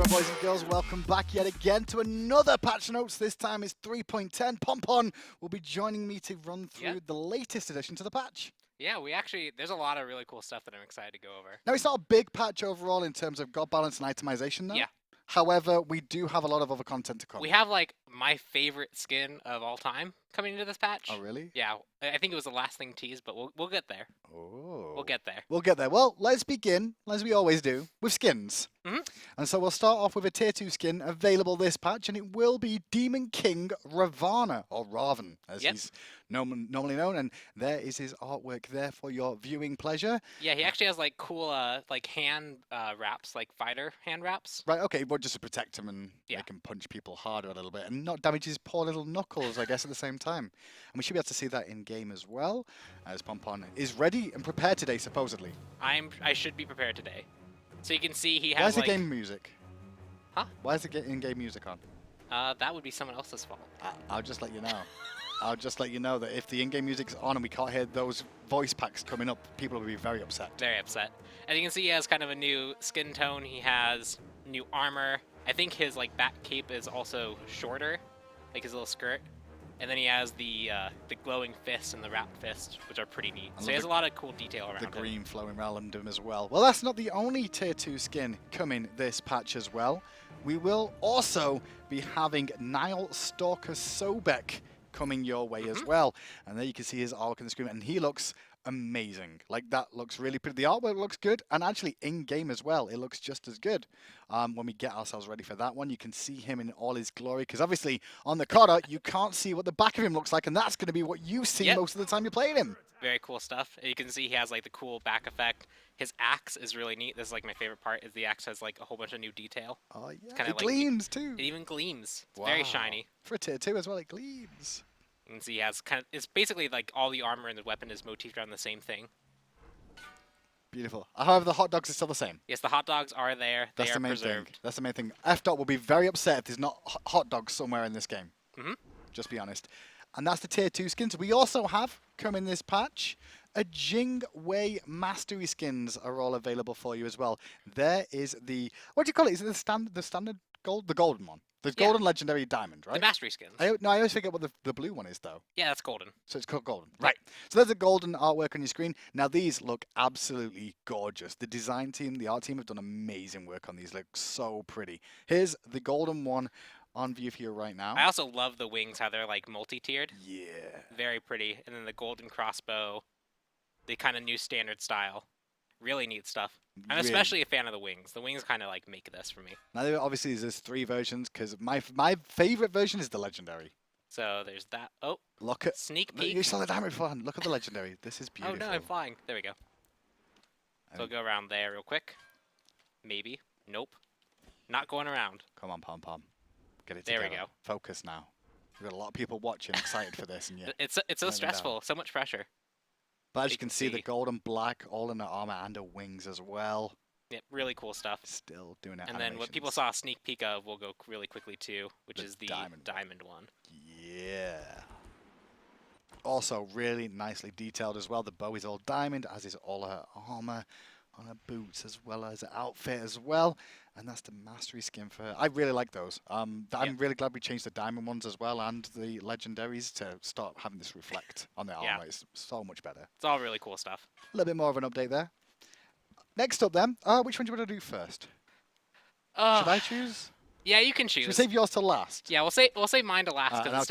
boys and girls, welcome back yet again to another patch notes. This time is 3.10. Pompon will be joining me to run through the latest addition to the patch. Yeah, there's a lot of really cool stuff that I'm excited to go over. Now, it's not a big patch overall in terms of god balance and itemization, though. Yeah. However, we do have a lot of other content to come. We have, like, my favorite skin of all time coming into this patch. Oh, really? Yeah, I think it was the last thing teased, but we'll get there. Oh. We'll get there. We'll get there. Well, let's begin, as we always do, with skins. Mhm. And so we'll start off with a tier 2 skin available this patch, and it will be Demon King Ravana, or Raven, as he's normally known. And there is his artwork there for your viewing pleasure. Yeah, he actually has, like, cool, like, hand wraps, like, fighter hand wraps. Right, okay, but just to protect him and make him punch people harder a little bit, and not damage his poor little knuckles, I guess, at the same time. And we should be able to see that in-game as well, as Pompon is ready and prepared today, supposedly. I should be prepared today. So you can see he has, Where's the like... game music? Huh? Why is the in-game music on? That would be someone else's fault. I'll just let you know. I'll just let you know that if the in-game music's on and we can't hear those voice packs coming up, people will be very upset. Very upset. As you can see, he has kind of a new skin tone. He has new armor. I think his, like, back cape is also shorter, like his little skirt. And then he has the glowing fist and the wrapped fist, which are pretty neat. So he has a lot of cool detail around the him. green flowing around him as well. Well, that's not the only tier 2 skin coming this patch as well. We will also be having Nile Stalker Sobek coming your way as well. And there you can see his arc on the screen, and he looks amazing. Like, that looks really pretty. The artwork looks good, and actually in-game as well, it looks just as good. When we get ourselves ready for that one, you can see him in all his glory, because obviously on the Coda, you can't see what the back of him looks like, and that's going to be what you see most of the time you're playing him. Very cool stuff. You can see he has, like, the cool back effect. His axe is really neat. This is, like, my favorite part, is the axe has, like, a whole bunch of new detail. Oh, yeah. Kinda It gleams, too. It even gleams. It's very shiny. For a tier 2 as well, it gleams. You can see he has kind of, it's basically like all the armor and the weapon is motifed around the same thing. Beautiful. However, the hot dogs are still the same. Yes, the hot dogs are there. That's they the are main preserved. thing. That's the main thing. F-Dot will be very upset if there's not hot dogs somewhere in this game. Just be honest. And that's the tier 2 skins. We also have, come in this patch, a Jing Wei Mastery skins are all available for you as well. There is the, what do you call it? Is it the standard gold? The golden one. The golden legendary diamond, right? The mastery skins. I always forget what the blue one is, though. Yeah, that's golden. So it's called golden. Right. So there's a golden artwork on your screen. Now, these look absolutely gorgeous. The design team, the art team have done amazing work on these. They look so pretty. Here's the golden one on view for you right now. I also love the wings, how they're, like, multi-tiered. Yeah. Very pretty. And then the golden crossbow, the kind of new standard style. Really neat stuff. I'm especially a fan of the wings. The wings kind of, like, make this for me. Now, obviously, there's 3 versions, because my favorite version is the legendary. So there's that. Oh, look at sneak peek. You saw the diamond fun. Look at the legendary. This is beautiful. Oh, no, I'm flying. There we go. So we'll go around there real quick. Maybe. Nope. Not going around. Come on, Pom Pom. Get it there together. We go. Focus now. We've got a lot of people watching, excited for this. And it's so stressful. So much pressure. But as you can see, the gold and black all in the armor and the wings as well. Yeah, really cool stuff. Still doing it. And then what people saw a sneak peek of, we'll go really quickly too, which is the diamond one. Yeah. Also, really nicely detailed as well. The bow is all diamond, as is all her armor on her boots, as well as her outfit as well. And that's the mastery skin for her. I really like those. I'm really glad we changed the diamond ones as well and the legendaries to start having this reflect on the armor. It's so much better. It's all really cool stuff. A little bit more of an update there. Next up then, which one do you want to do first? Should I choose? Yeah, you can choose. Should we save yours to last? Yeah, we'll say mine to last because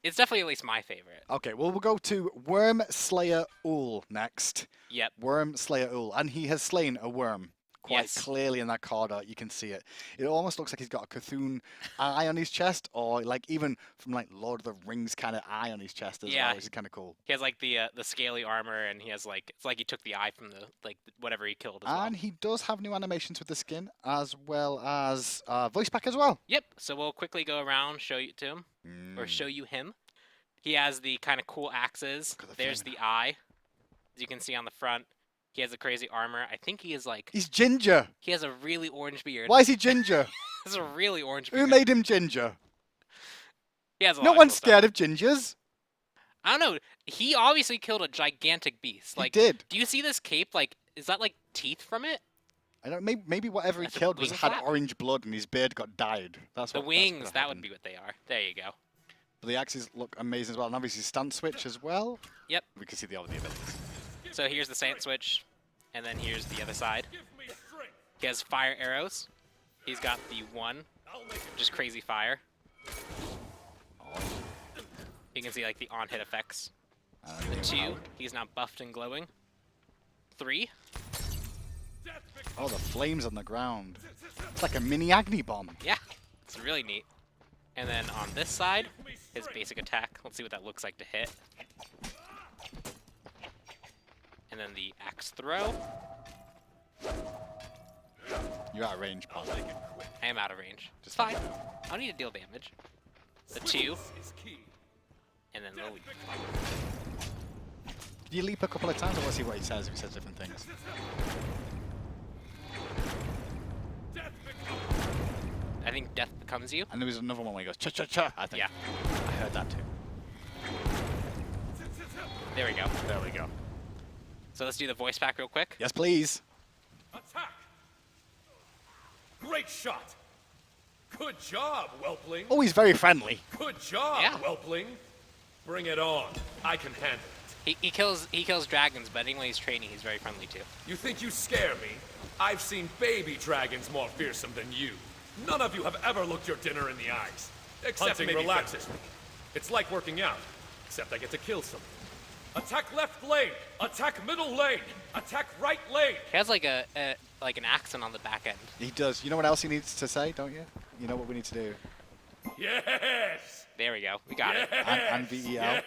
it's definitely at least my favorite. Okay, well, we'll go to Worm Slayer Ool next. Yep. Worm Slayer Ool, and he has slain a worm quite clearly in that card art. You can see it. It almost looks like he's got a Cthulhu eye on his chest, or like even from like Lord of the Rings kind of eye on his chest as well, which is kind of cool. He has like the scaly armor, and he has like it's like he took the eye from the whatever he killed as well. And he does have new animations with the skin as well as voice pack as well. Yep. So we'll quickly go around, show you to him, or show you him. He has the kind of cool axes. There's the eye, as you can see on the front. He has a crazy armor. I think he is like... He's ginger. He has a really orange beard. Why is he ginger? He has a really orange beard. Who made him ginger? He has a lot No of one's cool scared stuff. of gingers. I don't know. He obviously killed a gigantic beast. Like, he did. Do you see this cape? Like, is that like teeth from it? I don't. Maybe whatever he That's a killed wing had flap? orange blood and his beard got dyed. That's The what. wings, That's that happened. would be what they are. There you go. But the axes look amazing as well. And obviously stance switch as well. Yep. We can see the other abilities. So here's the stance switch, and then here's the other side. He has fire arrows. He's got the 1, which is crazy fire. You can see like the on-hit effects. The 2, he's now buffed and glowing. 3, Oh, the flames on the ground. It's like a mini Agni bomb. yeah, it's really neat. And then on this side, his basic attack. Let's see what that looks like to hit. And then the axe throw. You're out of range, Paul. I am out of range. It's Just fine. let me I don't need to deal damage. The 2, and then the leap. Can you leap a couple of times? I want to see what he says if he says different things. I think death becomes you. And there was another one where he goes cha-cha-cha, I think. Yeah. I heard that too. There we go. There we go. So let's do the voice pack real quick. Yes, please. Attack! Great shot! Good job, Whelpling! Oh, he's very friendly. Good job, Yeah. Whelpling! Bring it on. I can handle it. He kills dragons, but even when he's training, he's very friendly too. You think you scare me? I've seen baby dragons more fearsome than you. None of you have ever looked your dinner in the eyes. Except Hunting maybe relaxes me. It's like working out, except I get to kill someone. Attack left lane! Attack middle lane! Attack right lane! He has like like an accent on the back end. He does. You know what else he needs to say, don't you? You know what we need to do. Yes! There we go. We got it. And VEL.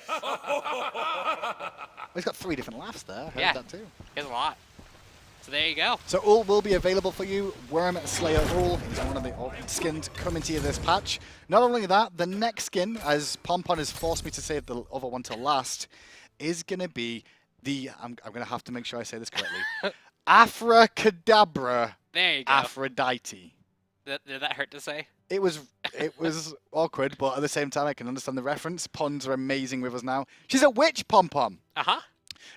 Oh, he's got 3 different laughs there. I heard Yeah. that too. He has a lot. So there you go. So all will be available for you. Worm Slayer All is one of the skins coming to you this patch. Not only that, the next skin, as Pompon has forced me to save the other one till last, is going to be the, I'm going to have to make sure I say this correctly, Afracadabra There you go. Aphrodite. Did that hurt to say? It was awkward, but at the same time I can understand the reference. Pons are amazing with us now. She's a witch, Pom-Pom. Uh-huh.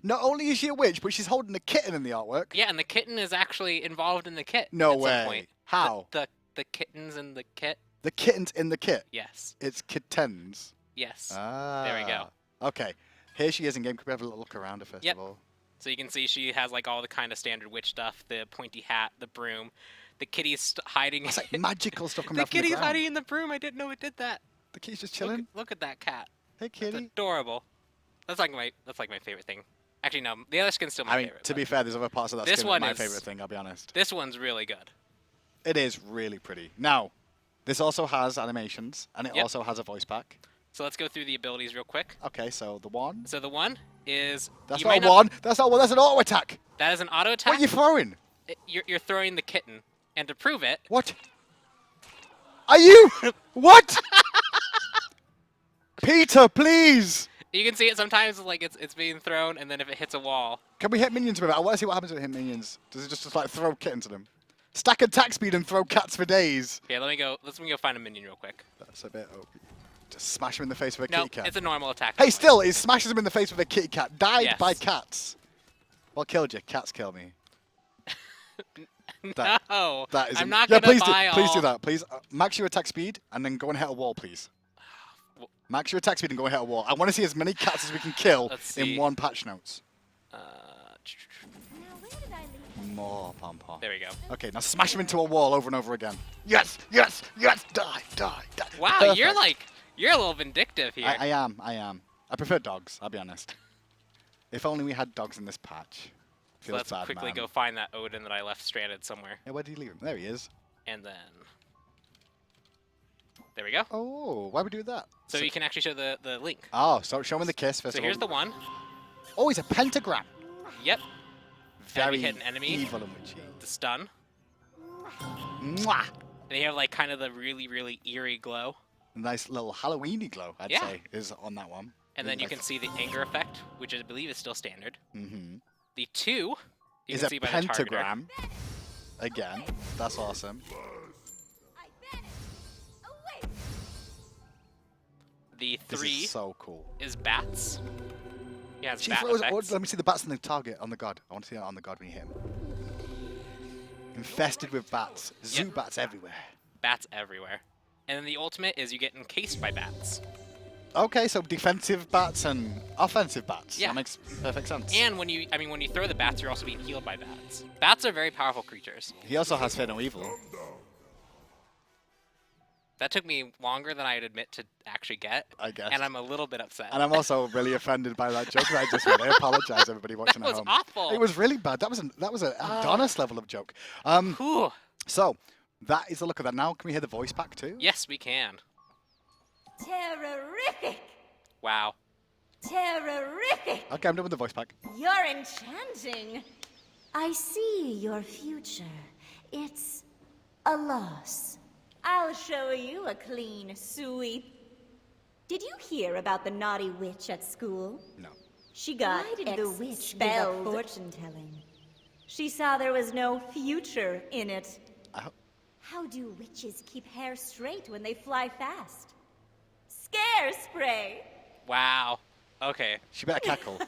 Not only is she a witch, but she's holding a kitten in the artwork. Yeah, and the kitten is actually involved in the kit. No at way. Some point. How? The kitten's in the kit? The kitten's in the kit. Yes. It's kittens. Yes. Ah. There we go. Okay. Here she is in game. Could we have a little look around her first Yep. of all? So you can see she has like all the kind of standard witch stuff, the pointy hat, the broom. The kitty's hiding. It's like magical stuff coming The out from the kitty's ground. hiding in the broom. I didn't know it did that. The kitty's just Look, chilling. look at that cat. Hey, It's kitty. adorable. That's like my favorite thing. Actually, no, the other skin's still my I mean, favorite. to but be fair, there's other parts of that This skin that one are my is- favorite thing, I'll be honest. This one's really good. It is really pretty. Now, this also has animations, and it Yep. also has a voice pack. So let's go through the abilities real quick. Okay, so the one. So the one is That's you not might a one. That's not one. That's an auto attack. That is an auto What attack. are you throwing? You're throwing the kitten, and to prove it, What? Are you? What? Peter, please. you can see it sometimes like it's being thrown, and then if it hits a wall, Can we hit minions with it? I want to see what happens when we hit minions. Does it just like throw kittens at them? Stack attack speed and throw cats for days. yeah. Let me go find a minion real quick. That's a bit OP. Just smash him in the face with a No, kitty cat. it's a normal attack. Hey, still, it smashes him in the face with a kitty cat. Died Yes. by cats. What killed you? Cats kill me. That- No, That is. I'm not yeah, gonna please buy do. all. Please do that. Please max your attack speed and then go and hit a wall, please. Well- Max your attack speed and go and hit a wall. I want to see as many cats as we can kill Let's in see. one patch notes. Now where did I leave? More pom pom. There we go. Okay, now smash him into a wall over and over again. Yes, yes, yes. Die, die, die. Wow, Perfect. you're a little vindictive here. I am. I prefer dogs. I'll be honest. If only we had dogs in this patch. So Feels let's bad, quickly man. go find that Odin that I left stranded somewhere, Yeah, where did you leave him? There he is. and then there we go. Oh, why would we do that? So you can actually show the link. Oh, so show me the kiss first So of here's all. the one. Oh, he's a pentagram. Yep. Very hit an enemy. evil and witchy. The stun. Mwah! And you have like kind of the really eerie glow. Nice little Halloweeny glow, I'd Yeah. say, is on that one. And then you can see the anger effect, which I believe is still standard. Mm-hmm. The 2, you Is can a see by the targeter. pentagram. Again, that's awesome. I vanished. Away. The This 3 is so cool. is bats. He has She bat throws. effects. Let me see the bats on the target on the god. I want to see that on the god when you hit him. infested with bats. Zoo bats everywhere. Bats everywhere. And then the ultimate is you get encased by bats. Okay, so defensive bats and offensive bats. Yeah. That makes perfect sense. And when you throw the bats, you're also being healed by bats. Bats are very powerful creatures. He also has Fear No Evil. That took me longer than I'd admit to actually get. I guess. And I'm a little bit upset. And I'm also really offended by that joke that I just made. I apologize, everybody watching That at was home. awful. It was really bad. That was an Adonis level of joke. Whew. So that is the look of that. Now, can we hear the voice back too? Yes, we can. Terrorific! Wow. Terrorific! Okay, I'm done with the voice back. You're enchanting. I see your future. It's a loss. I'll show you a clean sweep. Did you hear about the naughty witch at school? No. She got Why did the witch give expelled. up fortune-telling? She saw there was no future in it. How do witches keep hair straight when they fly fast? Scare spray. Wow. Okay. She better cackle.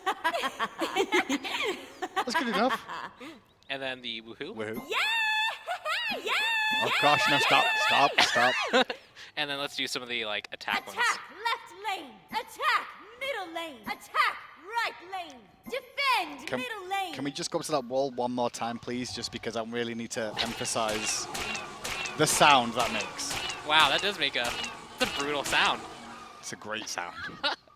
That's good enough. And then the woohoo. Woohoo. Yeah! Yeah! Oh gosh, no, stop. And then let's do some of the like attack ones. Attack left lane. Attack middle lane. Attack right lane. Defend middle lane. Can we just go up to that wall one more time, please? Just because I really need to emphasize the sound that makes. Wow, that does make a brutal sound. It's a great sound.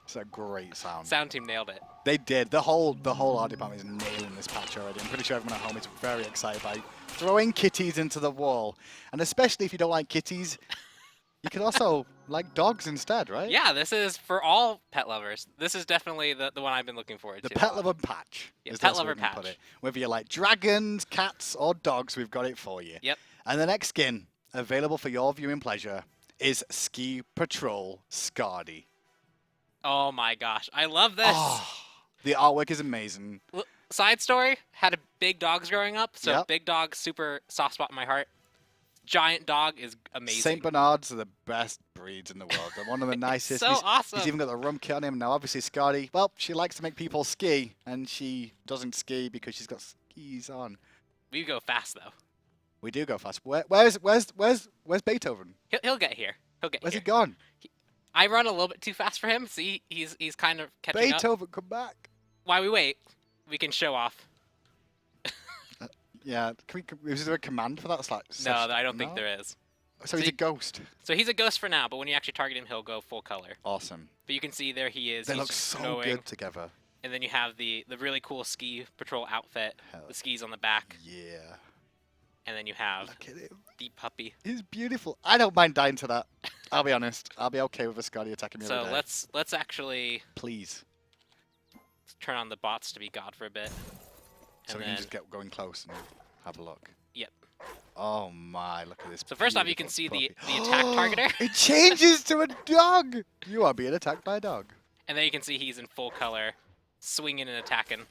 It's a great sound. Sound team nailed it. They did. The whole art department is nailing this patch already. I'm pretty sure everyone at home is very excited by throwing kitties into the wall. And especially if you don't like kitties, you could also like dogs instead, right? Yeah, this is for all pet lovers. This is definitely the one I've been looking forward The to. pet lover patch. Yeah, is pet that's where lover we can put patch. it. Whether you like dragons, cats, or dogs, we've got it for you. Yep. And the next skin available for your viewing pleasure is Ski Patrol Scardy. Oh my gosh, I love this. Oh, the artwork is amazing. Side story, had a big dogs growing up, so Yep. big dog, super soft spot in my heart. Giant dog is amazing. Saint Bernards are the best breeds in the world. They're one of the nicest. so awesome. He's even got the rum kit on him. Now, obviously, Scardy, well, she likes to make people ski, and she doesn't ski because she's got skis on. We go fast though. We do go fast. Where's Beethoven? He'll get here. He'll get Where's here. he gone? I run a little bit too fast for him. See, he's kind of catching up. Beethoven, come back. While we wait, we can show off. Yeah, is there a command for that? It's like, No, I don't think there is. So he's a ghost. So he's a ghost for now, but when you actually target him, he'll go full color. Awesome. But you can see there he is. They he's look just so glowing. good together. And then you have the really cool ski patrol outfit, the skis on the back, Yeah. and then you have Look at him. the puppy. He's beautiful. I don't mind dying to that. I'll be honest. I'll be okay with a Scardy attacking me So every day. let's actually Please. turn on the bots to be God for a bit. So And we then, can just get going close and have a look. yep. Oh my, look at this. So first off, you can beautiful see the puppy. attack targeter, It changes to a dog. You are being attacked by a dog. and then you can see he's in full color, swinging and attacking.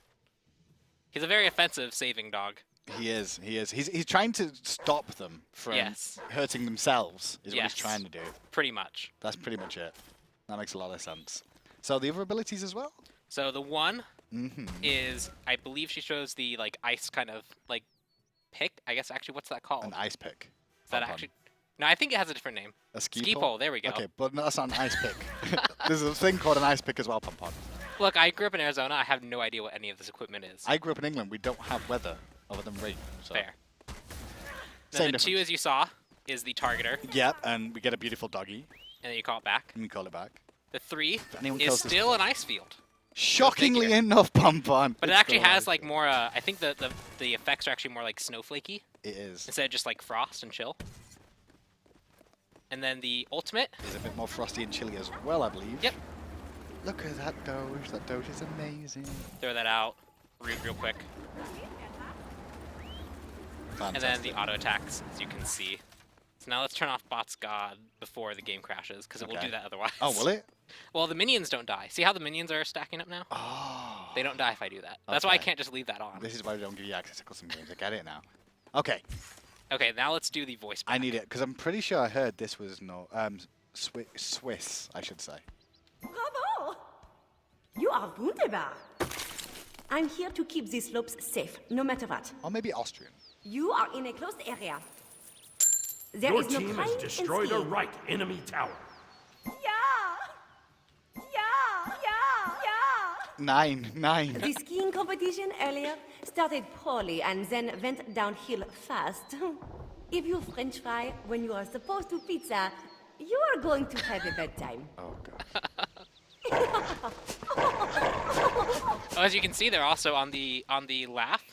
He's a very offensive saving dog. He is. He's trying to stop them from Yes. hurting themselves. Is what Yes. he's trying to do. Pretty much. That's pretty much it. That makes a lot of sense. So the other abilities as well. So the one Mm-hmm. is, I believe she shows the like ice kind of like pick. I guess actually, what's that called? An ice pick. Is that Pom-pom. actually? No, I think it has a different name. A Ski pole. There we go. Okay, but no, that's not an ice pick. There's a thing called an ice pick as well, Pom-pom. Look, I grew up in Arizona. I have no idea what any of this equipment is. I grew up in England. We don't have weather other than rain. So. Fair. Same Then the two, difference. as you saw, is the targeter, Yep, and we get a beautiful doggy. and then you call it back. And we call it back. The three anyone is tells us- still an ice field, Shockingly figure. enough, Pom-pom. but it it's actually still has ice like pick. more. I think the effects are actually more like snowflakey It is. instead of just like frost and chill. And then the ultimate. It's a bit more frosty and chilly as well, I believe. Yep. Look at that Doge. That Doge is amazing. Throw that out real quick. Fantastic. And then the auto attacks, as you can see. So now let's turn off Bot's God before the game crashes, because it will Okay. do that otherwise. Oh, will it? Well, the minions don't die. See how the minions are stacking up now? Oh. They don't die if I do that. That's why I Okay. can't just leave that on. This is why we don't give you access to custom games. I get it now. Okay, Okay, now let's do the voice I back. need it because I'm pretty sure I heard this was no Swiss, I should say. Bravo! You are wunderbar. I'm here to keep these slopes safe, no matter what. Or maybe Austrian. You are in a closed area. There Your is no team has crying destroyed and a skiing. right enemy tower. Nine. The skiing competition earlier started poorly and then went downhill fast. If you French fry when you are supposed to pizza, you are going to have a bad time. Oh, God. Oh, as you can see, they're also on the laugh.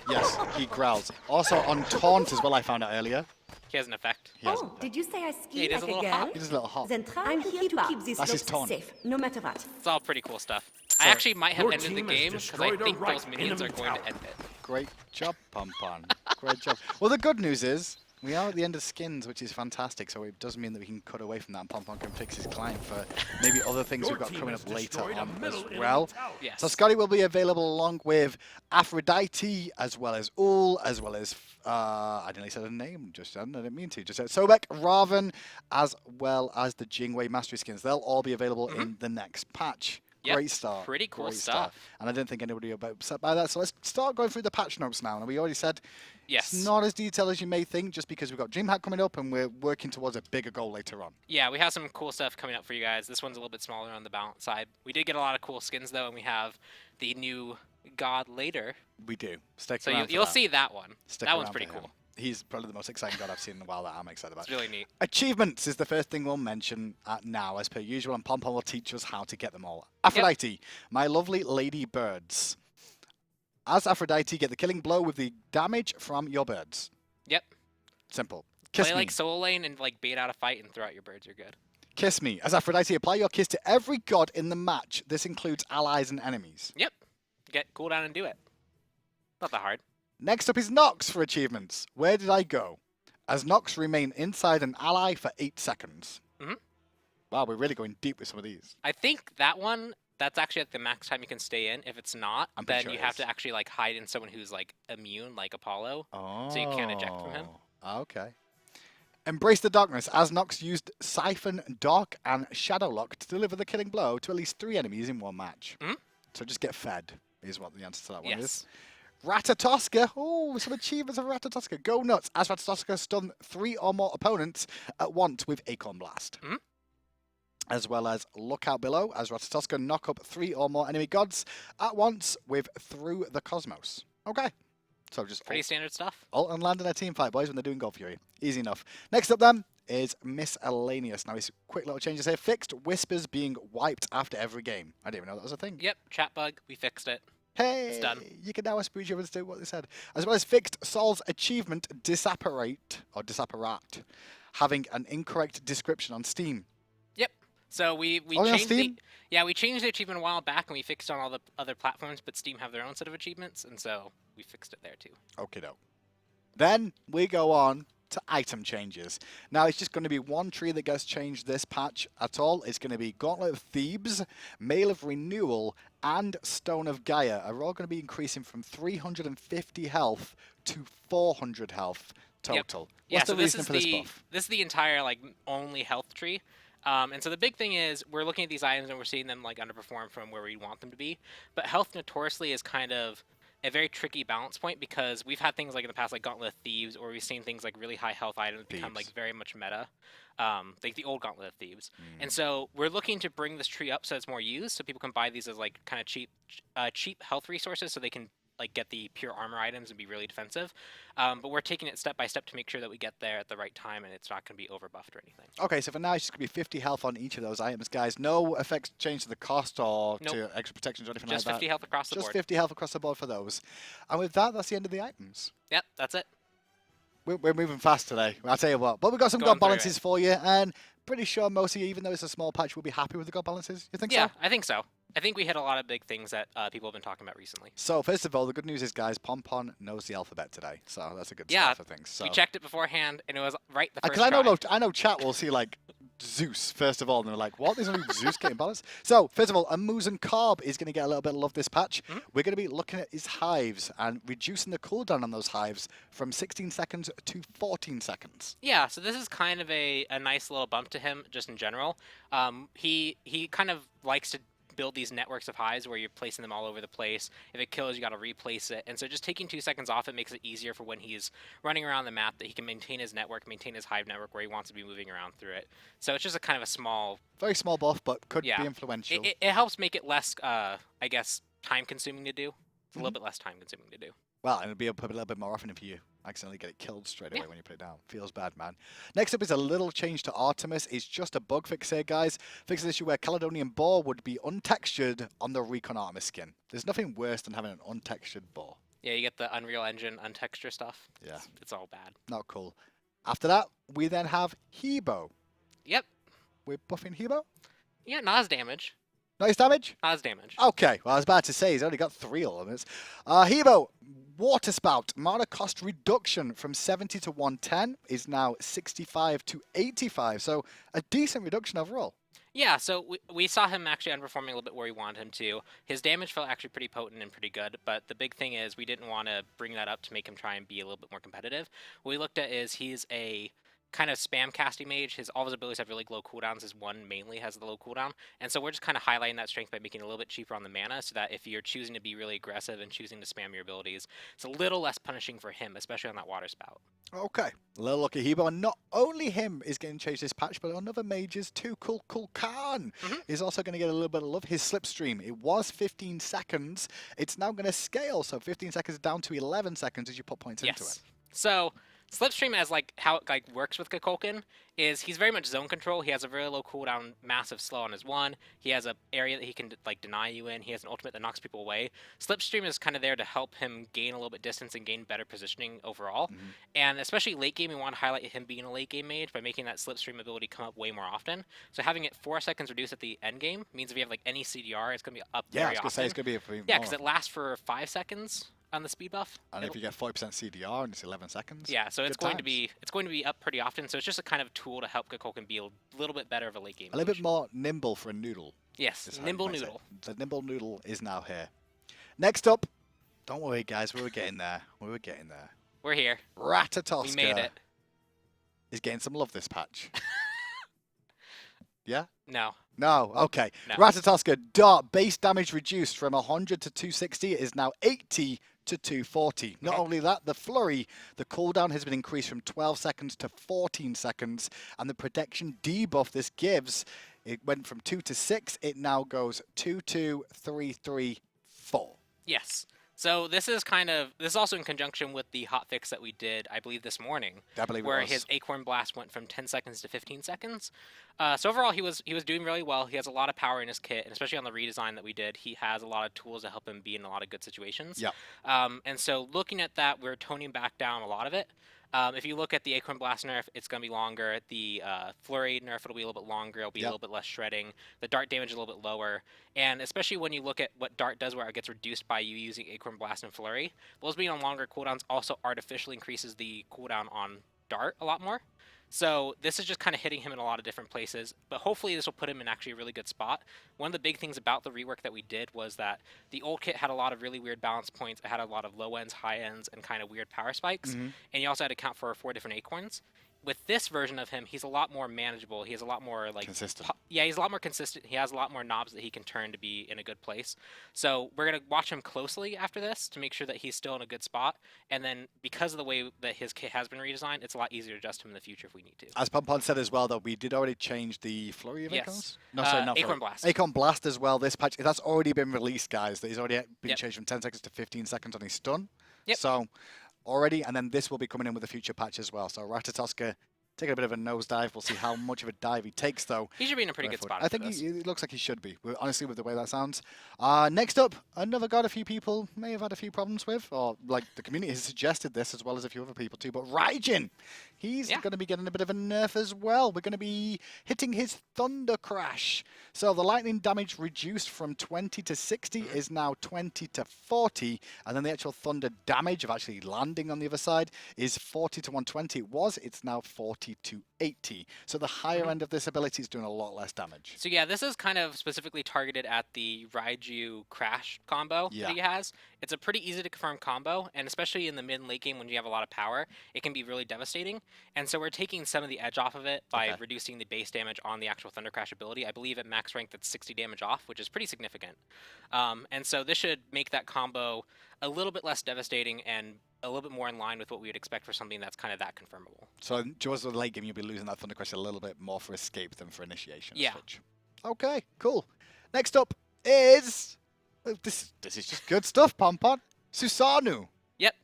Yes, he growls. Also on taunt as well, I found out earlier. He has an effect. He has Oh, did you say I ski he does like a a little girl? hop. He does a little hop. Then try I'm here to keep these That's his slopes taunt. safe, no matter what. It's all pretty cool stuff. I actually might have Your ended the team has game because I destroyed a think right those minions are enemy going to tower. end it. Great job, Pompon. Great job. Well, the good news is we are at the end of skins, which is fantastic. So it does mean that we can cut away from that and Pompon can fix his client for maybe other things Your we've got team coming has up later destroyed a on middle as enemy well. tower. Yes. So Scotty will be available along with Aphrodite, as well as Ul, as well as, I nearly said a name just then, I didn't mean to. Just said Sobek, Raven, as well as the Jingwei Mastery skins. They'll all be available in the next patch. Yep, Great start. pretty cool Great stuff. start. And I don't think anybody will be upset by that. So let's start going through the patch notes now. And we already said Yes. it's not as detailed as you may think, just because we've got DreamHack coming up and we're working towards a bigger goal later on. Yeah, we have some cool stuff coming up for you guys. This one's a little bit smaller on the balance side. We did get a lot of cool skins though, and we have the new god later. We do. Stick So around for you'll that. see that one. Stick That one's around pretty for him. cool. He's probably the most exciting god I've seen in a while that I'm excited about. It's really neat. Achievements is the first thing we'll mention now, as per usual, and Pompon will teach us how to get them all. Aphrodite, my lovely lady birds. As Aphrodite, get the killing blow with the damage from your birds. Yep. Simple. Kiss Play me. like solo lane and like bait out a fight and throw out your birds. You're good. Kiss me. As Aphrodite, apply your kiss to every god in the match. This includes allies and enemies. Yep. Get cooldown and do it. Not that hard. Next up is Nox for achievements. Where did I go? As Nox, remain inside an ally for 8 seconds. Mhm. Wow, we're really going deep with some of these. I think that one, that's actually like the max time you can stay in. If it's not, I'm pretty then sure you it have is. to actually like hide in someone who's like immune, like Apollo. Oh. So you can't eject from him. Okay. Embrace the darkness, as Nox used Siphon, Dark, and Shadow Lock to deliver the killing blow to at least 3 enemies in one match. Mhm. So just get fed, is what the answer to that one Yes. is. Ratatoska. Oh, some achievements of Ratatoska. Go nuts, as Ratatoska stun 3 or more opponents at once with Acorn Blast. Mhm. As well as Look Out Below, as Ratatoska knock up 3 or more enemy gods at once with Through the Cosmos. Okay. So just Pretty standard stuff. ult and land in a team fight, boys, when they're doing God Fury. Easy enough. Next up, then, is Miscellaneous. Now, it's quick little changes here. Fixed whispers being wiped after every game. I didn't even know that was a thing. Yep. Chat bug. We fixed it. Hey, done. you can now whisper each other to do what they said. As well as fixed Sol's achievement Disapparate, or Disapparate, having an incorrect description on Steam. Yep. So we Only on changed the Steam? we changed the achievement a while back and we fixed it on all the other platforms, but Steam have their own set of achievements, and so we fixed it there too. Okay, doke. Then we go on to item changes. Now, it's just going to be one tree that gets changed this patch at all. It's going to be Gauntlet of Thebes, Mail of Renewal, and Stone of Gaia are all going to be increasing from 350 health to 400 health total. Yeah, What's so the this reason is for this the buff? this is the entire like only health tree. And so the big thing is we're looking at these items and we're seeing them like underperform from where we want them to be. But health notoriously is kind of a very tricky balance point because we've had things like in the past like Gauntlet of Thieves, or we've seen things like really high health items become like Thieves. very much meta, like the old Gauntlet of Thieves. And so we're looking to bring this tree up so it's more used, so people can buy these as like kind of cheap health resources, so they can like get the pure armor items and be really defensive. But we're taking it step by step to make sure that we get there at the right time and it's not going to be over buffed or anything. Okay, so for now, it's just going to be 50 health on each of those items, guys. No effects change to the cost or Nope. to extra protections or anything Just like 50 that. health across the Just board. 50 health across the board for those. And with that, that's the end of the items. Yep, that's it. We're moving fast today, I'll tell you what. But we've got some Going god through balances it. for you, and pretty sure most of you, even though it's a small patch, will be happy with the god balances. You think Yeah, so? I think so. I think we hit a lot of big things that people have been talking about recently. So, first of all, the good news is, guys, Pompon knows the alphabet today. So that's a good Yeah, start for things. So. We checked it beforehand, and it was right the first Because try. I know chat will see, like, Zeus, first of all, and they're like, what? There's only Zeus getting balanced? So, first of all, Amusen Carb is going to get a little bit of love this patch. We're going to be looking at his hives and reducing the cooldown on those hives from 16 seconds to 14 seconds. Yeah, so this is kind of a nice little bump to him, just in general. He kind of likes to build these networks of hives where you're placing them all over the place. If it kills, you got to replace it. And so just taking 2 seconds off, it makes it easier for when he's running around the map that he can maintain his network, maintain his hive network where he wants to be moving around through it. So it's just a kind of a small... Very small buff, but could Yeah. be influential. It helps make it less, I guess, time-consuming to do. It's a little bit less time-consuming to do. Well, and it'll be up a little bit more often if you accidentally get it killed straight away when you put it down. Feels bad, man. Next up is a little change to Artemis. It's just a bug fix here, guys. Fix an issue where Caledonian Boar would be untextured on the Recon Artemis skin. There's nothing worse than having an untextured boar. Yeah, you get the Unreal Engine untexture stuff. Yeah. It's all bad. Not cool. After that, we then have Hebo. Yep. We're buffing Hebo? Yeah, not as damage. Not his damage? Not as damage. Okay, well, I was about to say, he's only got 3 elements. Hebo, Water Spout, mana cost reduction from 70 to 110 is now 65 to 85, so a decent reduction overall. Yeah, so we saw him actually underperforming a little bit where we wanted him to. His damage felt actually pretty potent and pretty good, but the big thing is we didn't want to bring that up to make him try and be a little bit more competitive. What we looked at is he's a kind of spam casting mage. All of his abilities have really low cooldowns. His one mainly has the low cooldown. And so we're just kind of highlighting that strength by making it a little bit cheaper on the mana so that if you're choosing to be really aggressive and choosing to spam your abilities, it's a little less punishing for him, especially on that water spout. Okay, a little look at Hebo, and not only him is getting changed this patch, but another mages too. Cool Khan is also going to get a little bit of love. His slipstream, it was 15 seconds. It's now going to scale, so 15 seconds down to 11 seconds as you put points into it. So Slipstream, as how it works with Kukulkan, is he's very much zone control. He has a very low cooldown, massive slow on his one. He has an area that he can deny you in. He has an ultimate that knocks people away. Slipstream is kind of there to help him gain a little bit distance and gain better positioning overall. And especially late game, we want to highlight him being a late game mage by making that Slipstream ability come up way more often. So having it 4 seconds reduced at the end game means if you have any CDR, it's going to be up very often. Yeah, I was going to say it's going to be Yeah, because it lasts for 5 seconds on the speed buff. And if you get 40% CDR and it's 11 seconds. Yeah, so it's going to be up pretty often. So it's just a kind of tool to help Kukulkan be a little bit better of a late game. A little bit more nimble for a noodle. Yes, nimble noodle. The nimble noodle is now here. Next up, don't worry guys, we were getting there. We're here. Ratatoska. We made it. Is getting some love this patch. Yeah? No. No, okay. No. Ratatoska, dart, base damage reduced from 100 to 260 is now 80 to 240. Not only that, the flurry, the cooldown has been increased from 12 seconds to 14 seconds, and the protection debuff this gives, it went from 2 to 6, it now goes 2, 2, 3, 3, 4. Yes. So this is also in conjunction with the hotfix that we did, I believe, this morning. I believe where it was. his Acorn Blast went from 10 seconds to 15 seconds. So overall, he was doing really well. He has a lot of power in his kit, and especially on the redesign that we did, he has a lot of tools to help him be in a lot of good situations. Yeah. And so looking at that, we're toning back down a lot of it. If you look at the Acorn Blast nerf, it's going to be longer. The Flurry nerf, it'll be a little bit longer. It'll be a little bit less shredding. The Dart damage is a little bit lower. And especially when you look at what Dart does where it gets reduced by you using Acorn Blast and Flurry, those being on longer cooldowns also artificially increases the cooldown on Dart a lot more. So this is just kind of hitting him in a lot of different places, but hopefully this will put him in actually a really good spot. One of the big things about the rework that we did was that the old kit had a lot of really weird balance points. It had a lot of low ends, high ends, and kind of weird power spikes. And you also had to account for 4 different acorns. With this version of him, he's a lot more manageable. He has a lot more consistent. Yeah, he's a lot more consistent. He has a lot more knobs that he can turn to be in a good place. So we're gonna watch him closely after this to make sure that he's still in a good spot. And then because of the way that his kit has been redesigned, it's a lot easier to adjust him in the future if we need to. As Pompon said as well, though, we did already change the flurry of acorns. No, sorry, not Acorn flurry. Blast. Acorn Blast as well. This patch that's already been released, guys. That he's already been changed from 10 seconds to 15 seconds on his stun. Yep. So already, and then this will be coming in with a future patch as well. So Ratatoska taking a bit of a nosedive. We'll see how much of a dive he takes, though. He should be in a pretty good spot. I think it looks like he should be, honestly, with the way that sounds. Next up, another god a few people may have had a few problems with, or like the community has suggested this as well as a few other people too, but Raijin, he's going to be getting a bit of a nerf as well. We're going to be hitting his Thunder Crash. So the lightning damage reduced from 20 to 60 is now 20 to 40, and then the actual thunder damage of actually landing on the other side is 40 to 120. It's now 40 70 to 80. So the higher end of this ability is doing a lot less damage. So yeah, this is kind of specifically targeted at the Raiju Crash combo that he has. It's a pretty easy to confirm combo, and especially in the mid and late game when you have a lot of power, it can be really devastating. And so we're taking some of the edge off of it by reducing the base damage on the actual Thunder Crash ability. I believe at max rank that's 60 damage off, which is pretty significant. And so this should make that combo a little bit less devastating and a little bit more in line with what we would expect for something that's kind of that confirmable. So towards the late game, you'll be losing that Thunder Crash a little bit more for escape than for initiation. Yeah. Switch. Okay, cool. Next up is... This is just good stuff, Pompon. Susanoo. Yep.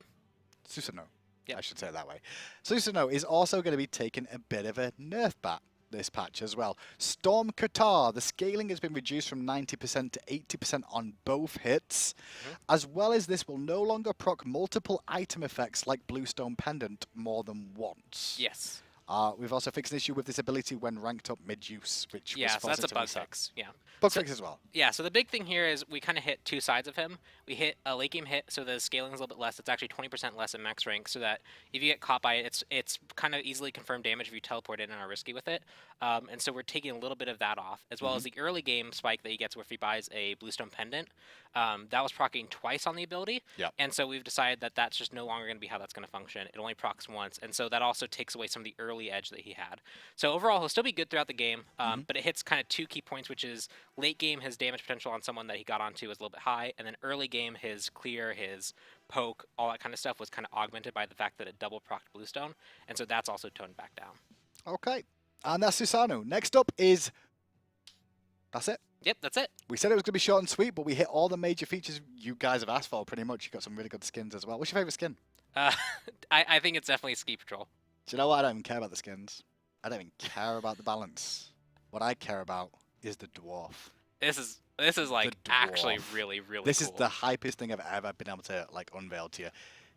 Susanoo. Yep. I should say it that way. Susanoo is also going to be taking a bit of a nerf bat this patch as well. Storm Qatar, the scaling has been reduced from 90% to 80% on both hits, as well as this will no longer proc multiple item effects like Bluestone Pendant more than once. Yes. We've also fixed an issue with this ability when ranked up mid-use, which was So that's a to bug reset. fix. Yeah. Bug fix as well. Yeah, so the big thing here is we kind of hit two sides of him. We hit a late game hit, so the scaling is a little bit less. It's actually 20% less in max rank, so that if you get caught by it, it's kind of easily confirmed damage if you teleport in and are risky with it. And so we're taking a little bit of that off, as well as the early game spike that he gets where if he buys a Bluestone Pendant. That was proccing twice on the ability, and so we've decided that that's just no longer going to be how that's going to function. It only procs once, and so that also takes away some of the early edge that he had. So overall, he'll still be good throughout the game, but it hits kind of two key points, which is late game, his damage potential on someone that he got onto was a little bit high, and then early game, his clear, his poke, all that kind of stuff was kind of augmented by the fact that it double procced Bluestone, and so that's also toned back down. Okay, and that's Susanoo. Next up is... That's it. Yep, that's it. We said it was going to be short and sweet, but we hit all the major features you guys have asked for pretty much. You got some really good skins as well. What's your favorite skin? I think it's definitely Ski Patrol. Do you know what? I don't even care about the skins. I don't even care about the balance. What I care about is the dwarf. This is like actually really really This cool. is the hypest thing I've ever been able to like unveil to you.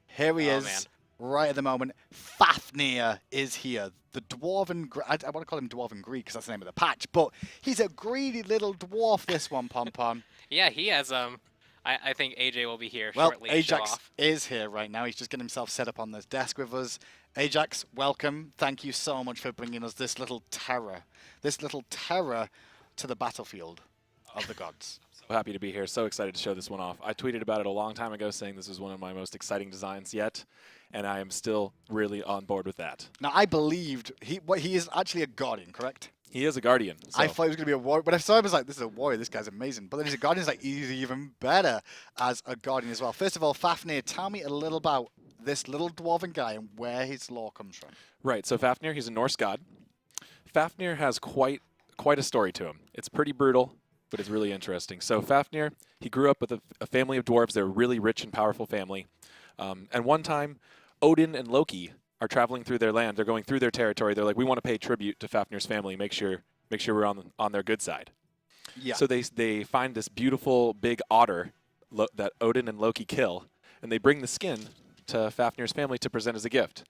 Here he is, man. right at the moment. Fafnir is here. The Dwarven... I want to call him Dwarven Greed because that's the name of the patch, but he's a greedy little dwarf, this one, Pom-Pom. Yeah, he has I think AJ will be here Well, shortly to show Ajax off. is here right now. He's just getting himself set up on this desk with us. Ajax, welcome. Thank you so much for bringing us this little terror to the battlefield of the gods. So happy to be here. So excited to show this one off. I tweeted about it a long time ago saying this was one of my most exciting designs yet, and I am still really on board with that. Now, I believed he is actually a guardian, correct? He is a guardian. So. I thought he was going to be a warrior, but I saw him, I was like, this is a warrior, this guy's amazing. But then he's a guardian, he's like, he's even better as a guardian as well. First of all, Fafnir, tell me a little about this little dwarven guy and where his lore comes from. Right, so Fafnir, he's a Norse god. Fafnir has quite a story to him. It's pretty brutal, but it's really interesting. So Fafnir, he grew up with a family of dwarves. They're a really rich and powerful family. And one time, Odin and Loki are traveling through their land. They're going through their territory. They're like, we want to pay tribute to Fafnir's family. Make sure we're on their good side. Yeah. So they find this beautiful big otter that Odin and Loki kill, and they bring the skin to Fafnir's family to present as a gift.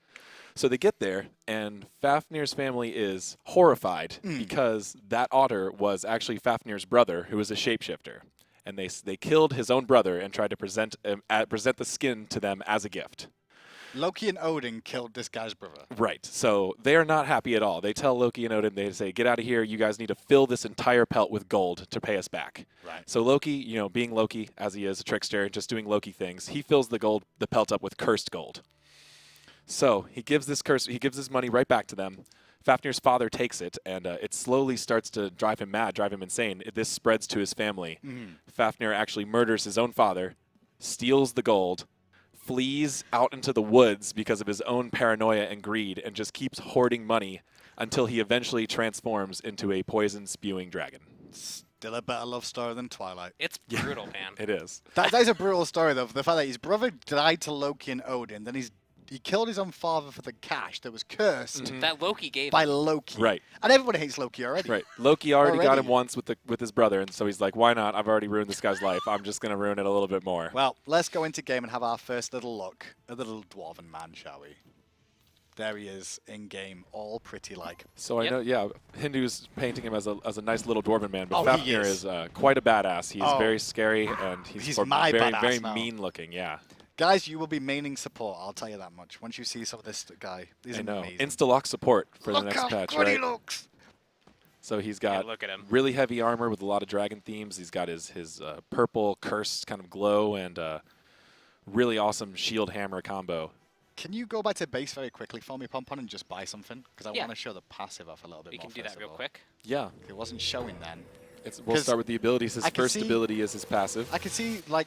So they get there, and Fafnir's family is horrified because that otter was actually Fafnir's brother, who was a shapeshifter. And they killed his own brother and tried to present the skin to them as a gift. Loki and Odin killed this guy's brother. Right. So they are not happy at all. They tell Loki and Odin, they say, get out of here. You guys need to fill this entire pelt with gold to pay us back. Right. So Loki, being Loki, as he is a trickster, just doing Loki things, he fills the pelt up with cursed gold. So he gives this money right back to them. Fafnir's father takes it, and it slowly starts to drive him mad, drive him insane. This spreads to his family. Fafnir actually murders his own father, steals the gold, flees out into the woods because of his own paranoia and greed, and just keeps hoarding money until he eventually transforms into a poison-spewing dragon. Still a better love story than Twilight. It's brutal, man. It is. That is a brutal story, though. The fact that his brother died to Loki and Odin, then he killed his own father for the cash that was cursed That Loki gave by him. Loki. Right. And everybody hates Loki already. Right. Loki already got him Already. once with his brother, and so he's like, why not? I've already ruined this guy's life. I'm just going to ruin it a little bit more. Well, let's go into game and have our first little look at the little dwarven man, shall we? There he is in game, all pretty like. So I Yep. know, yeah, Hindu's painting him as a nice little dwarven man, but Oh, he Fafnir is. is quite a badass. He's Oh. very scary, and he's He's my very, badass very now. mean looking, yeah. Guys, you will be maining support, I'll tell you that much. Once you see some of this guy, he's I know. amazing. Insta-lock support for Look the next how patch, good right? he looks! So he's got look at him. really heavy armor with a lot of dragon themes. He's got his purple cursed kind of glow and really awesome shield hammer combo. Can you go back to base very quickly for me, Pompon, and just buy something? Because I Yeah. want to show the passive off a little bit We more. can do first that of real all. quick. Yeah. It wasn't showing then. We'll 'Cause start with the abilities. His I can first see- ability is his passive. I can see, like,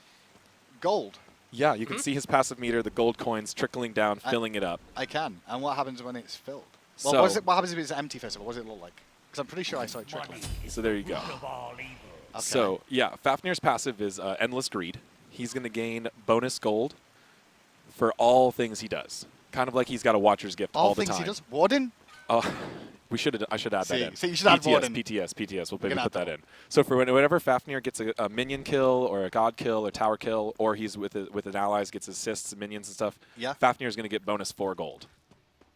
gold. Yeah, you can see his passive meter, the gold coins trickling down, filling it up. I can. And what happens when it's filled? Well, So- what happens if it's empty, first of all? What does it look like? Because I'm pretty sure I saw it trickling. So there you go. Okay. So, yeah, Fafnir's passive is Endless Greed. He's going to gain bonus gold for all things he does. Kind of like he's got a Watcher's Gift all the things time. he does. Warden? Oh, I should add See, that in. so you should add PTS, Warden. PTS. We'll maybe gonna put add that in. So for whenever Fafnir gets a minion kill or a god kill or tower kill, or he's with an allies, gets assists and minions and stuff, Yeah. Fafnir is going to get bonus 4 gold.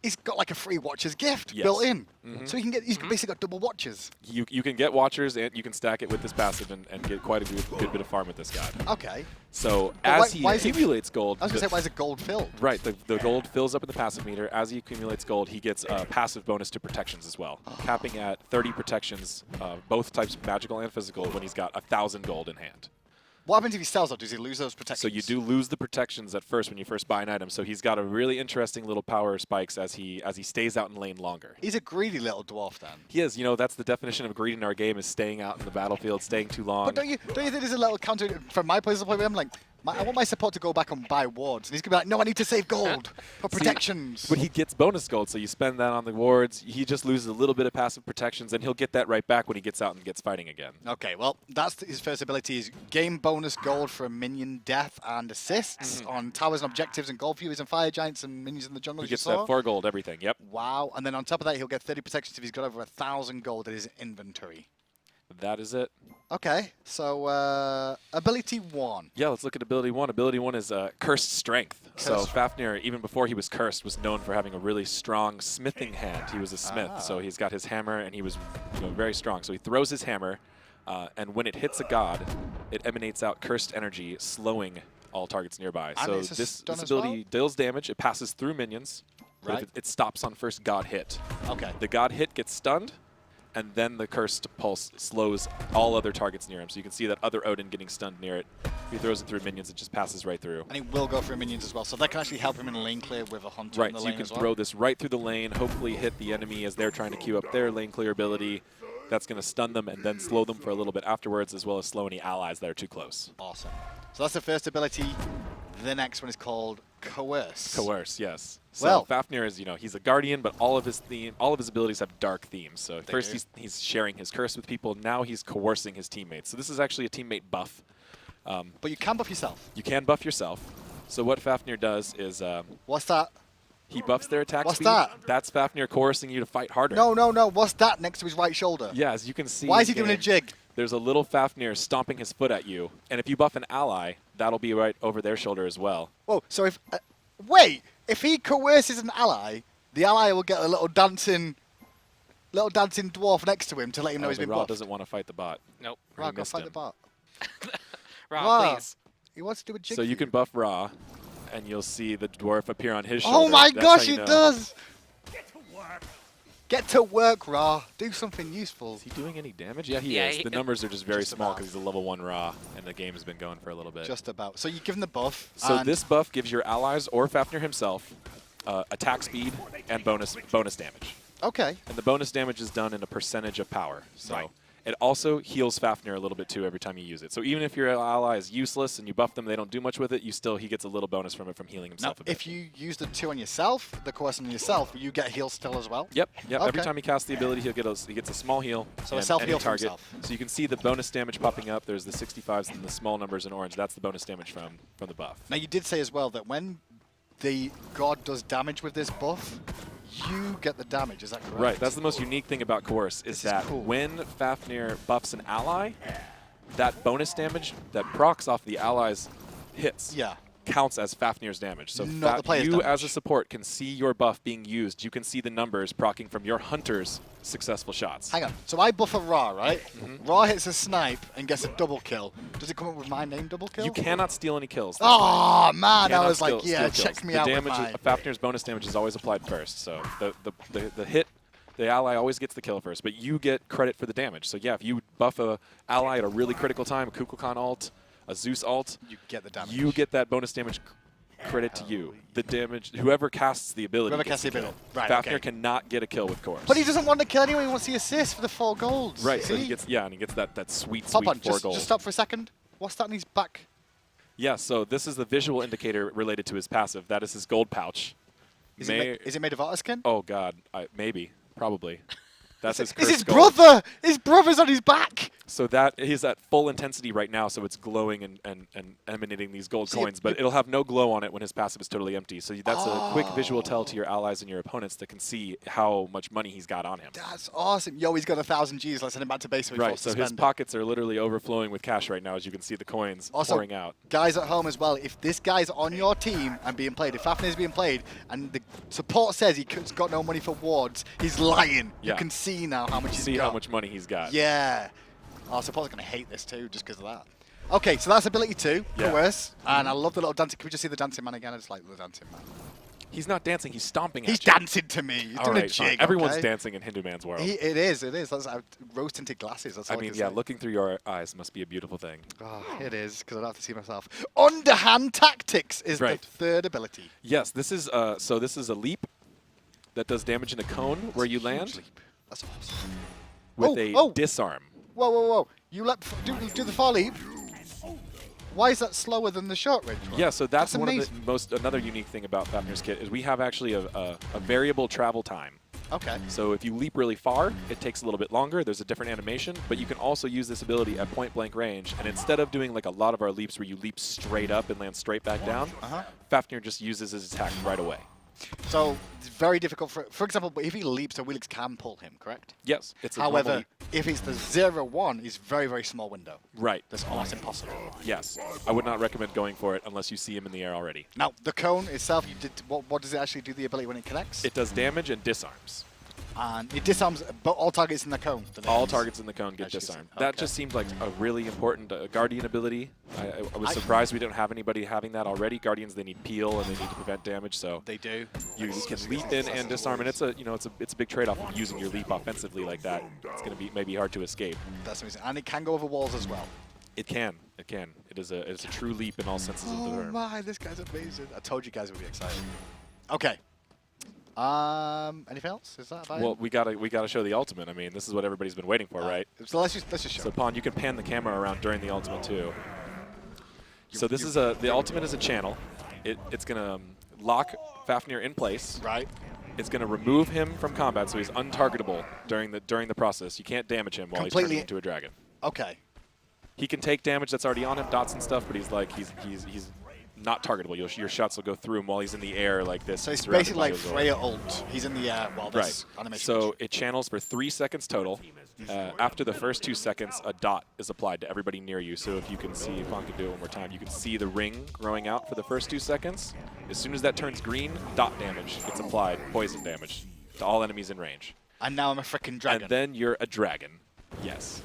He's got like a free Watcher's Gift Yes. built in. Mhm. So he's basically got double Watchers. You can get Watchers and you can stack it with this passive and get quite a good bit of farm with this guy. Okay. So But as he accumulates gold, I was going to say, why is it gold filled? right, the gold fills up in the passive meter. As he accumulates gold, he gets a passive bonus to protections as well, capping at 30 protections, both types, magical and physical, when he's got 1,000 gold in hand. What happens if he sells though? Does he lose those protections? So you do lose the protections at first when you first buy an item. So he's got a really interesting little power spikes as he stays out in lane longer. He's a greedy little dwarf then. He is, that's the definition of greed in our game is staying out in the battlefield, staying too long. But don't you think there's a little counter from my personal point of view? I'm like, I want my support to go back and buy wards. And he's going to be like, no, I need to save gold for protections. But he gets bonus gold, so you spend that on the wards. He just loses a little bit of passive protections, and he'll get that right back when he gets out and gets fighting again. Okay, well, that's his first ability is gain bonus gold for minion death and assists on towers and objectives and gold furies and fire giants and minions in the jungle. He as you gets saw. that 4 gold, everything, yep. Wow, and then on top of that, he'll get 30 protections if he's got over 1,000 gold in his inventory. That is it. Okay, so ability 1. Yeah, let's look at ability 1. Ability 1 is Cursed Strength. So Fafnir, even before he was cursed, was known for having a really strong smithing hand. He was a smith, so he's got his hammer, and he was very strong. So he throws his hammer, and when it hits a god, it emanates out cursed energy, slowing all targets nearby. And So it's a this stun as ability well? deals damage. It passes through minions, but Right. it stops on first god hit. Okay. The god hit gets stunned, and then the cursed pulse slows all other targets near him. So you can see that other Odin getting stunned near it. If he throws it through minions, it just passes right through. And he will go for minions as well, so that can actually help him in lane clear with a hunter in Right, the so you lane can as well. throw this right through the lane, hopefully hit the enemy as they're trying to queue up their lane clear ability. That's going to stun them and then slow them for a little bit afterwards, as well as slow any allies that are too close. Awesome. So that's the first ability. The next one is called Coerce. Coerce, yes. So Well- Fafnir is, he's a guardian, but all of his abilities have dark themes. So They first do. he's sharing his curse with people. Now he's coercing his teammates. So this is actually a teammate buff. But you can buff yourself. You can buff yourself. So what Fafnir does is What's that? he buffs their attack What's speed. that? That's Fafnir coercing you to fight harder. No. What's that next to his right shoulder? Yeah, as you can see. Why is he in doing a game, jig? There's a little Fafnir stomping his foot at you, and if you buff an ally, that'll be right over their shoulder as well. Whoa, so if... wait! If he coerces an ally, the ally will get a little dancing dwarf next to him to let him know he's but been Ra buffed. doesn't want to fight the bot. Nope. Or Ra, he go missed fight the him. bot. Ra, Ra. please. He wants to do a jig So for you can buff Ra, and you'll see the dwarf appear on his shoulder. Oh my That's how gosh, you it know. does! Get to work, Ra. Do something useful. Is he doing any damage? Yeah, he Yeah, is. he- The numbers are just very Just small about. because he's a level 1 Ra, and the game has been going for a little bit. Just about. So you give him the buff. So and this buff gives your allies or Fafnir himself attack speed and bonus damage. Okay. And the bonus damage is done in a percentage of power. So Right. it also heals Fafnir a little bit too every time you use it. So even if your ally is useless and you buff them, they don't do much with it, he gets a little bonus from it from healing Now, himself a bit. if you use the 2 on yourself, the coercion on yourself, you get heal still as well? Yep. Every Okay. time he casts the ability, he gets a small heal. So a and self-heal any for target. himself. So you can see the bonus damage popping up. There's the 65s and the small numbers in orange. That's the bonus damage from the buff. Now, you did say as well that when the god does damage with this buff, you get the damage. Is that correct? Right. That's the most unique thing about Coerce is This is that cool. when Fafnir buffs an ally, that bonus damage that procs off the ally's hits. Yeah. counts as Fafnir's damage. So Not the player's you damage. as a support can see your buff being used. You can see the numbers proccing from your hunter's successful shots. Hang on. So I buff a Ra, right? Ra hits a snipe and gets a double kill. Does it come up with my name double kill? You cannot steal any kills. Oh, man. I Cannot was like, steal yeah, kills. check me the out damage, with mine. Fafnir's bonus damage is always applied first. So the hit, the ally always gets the kill first, but you get credit for the damage. So yeah, if you buff a ally at a really critical time, a Kukulkan ult, a Zeus ult, You get the damage. you get that bonus damage credit to you. The damage, whoever casts the ability Whoever gets casts the kill. ability. Right, Fafnir okay. cannot get a kill with Chorus. But he doesn't want to kill anyway. He wants the assist for the 4 golds. Right, so See? he gets, and he gets that sweet, Pop sweet on. 4 Just gold. stop for a second. What's that in his back? Yeah, so this is the visual indicator related to his passive. That is his gold pouch. Is it made of otter skin? Oh God, maybe, probably. That's his It's cursed his gold. brother! His brother's on his back! So that he's at full intensity right now, so it's glowing and emanating these gold coins, but it'll have no glow on it when his passive is totally empty. So that's a quick visual tell to your allies and your opponents that can see how much money he's got on him. That's awesome. Yo, he's got 1,000 Gs. Let's send him back to base so he Right, forced to so his spend it. pockets are literally overflowing with cash right now, as you can see the coins Also, pouring out. guys at home as well, if this guy's on your team and being played, if Fafnir's being played, and the support says he's got no money for wards, he's lying. Yeah. You can see now how much he's See got. how much money he's got. Yeah. Our support's going to hate this too, just because of that. Okay, so that's ability 2, Yeah. Coerce. And I love the little dancing. Can we just see the dancing man again? I just like the dancing man. He's not dancing, he's stomping He's at you. dancing to me. He's All doing a right, fine. jig. Everyone's okay? dancing in Hindu Man's world. It is. That's rose-tinted glasses. That's all I mean, can yeah, say. looking through your eyes must be a beautiful thing. Oh, it is, because I don't have to see myself. Underhand tactics is Right. the 3rd ability. Yes, this is this is a leap that does damage in a cone where you land Leap. That's awesome. with Oh, a disarm. Whoa. You do the far leap. Why is that slower than the short range one? Yeah, so that's one amazing. of the another unique thing about Fafnir's kit is we have actually a variable travel time. Okay. So if you leap really far, it takes a little bit longer. There's a different animation, but you can also use this ability at point blank range. And instead of doing like a lot of our leaps where you leap straight up and land straight back down, Fafnir just uses his attack right away. So it's very difficult for example, but if he leaps, so Wheelix can pull him, correct? Yes, it's a However, normal if it's the 0-1, it's very, very small window. right. That's almost impossible. Yes, I would not recommend going for it unless you see him in the air already. Now, the cone itself, what does it actually do, the ability when it connects? It does damage and disarms. And it disarms all targets in the cone. do they? All targets in the cone get As you can see. disarmed. That Okay. just seems like a really important Guardian ability. I was surprised we don't have anybody having that already. Guardians, they need peel and they need to prevent damage, so They do. you can leap in and disarm, and it's a it's a big trade-off of using your leap offensively like that. It's going to be maybe hard to escape. That's amazing. And it can go over walls as well. It can. It's a true leap in all senses of the Oh term. my, this guy's amazing. I told you guys would be excited. Okay. Anything else? Is that about Well, it? we gotta show the ultimate. I mean, this is what everybody's been waiting for, right? So let's just show. So Pawn, you can pan the camera around during the ultimate too. So this is the ultimate is a channel. It's gonna lock Fafnir in place. Right. It's gonna remove him from combat, so he's untargetable during the process. You can't damage him while he's Completely- turning into a dragon. Okay. He can take damage that's already on him, dots and stuff, but he's not targetable. Your shots will go through him while he's in the air like this. So it's surrounded basically by like his aura. Freya ult. He's in the air while this animation. So it channels for 3 seconds total. After the first 2 seconds, a dot is applied to everybody near you. So if you can see, if I can do it one more time, you can see the ring growing out for the first 2 seconds. As soon as that turns green, dot damage gets applied, poison damage, to all enemies in range. And now I'm a freaking dragon. And then you're a dragon. Yes.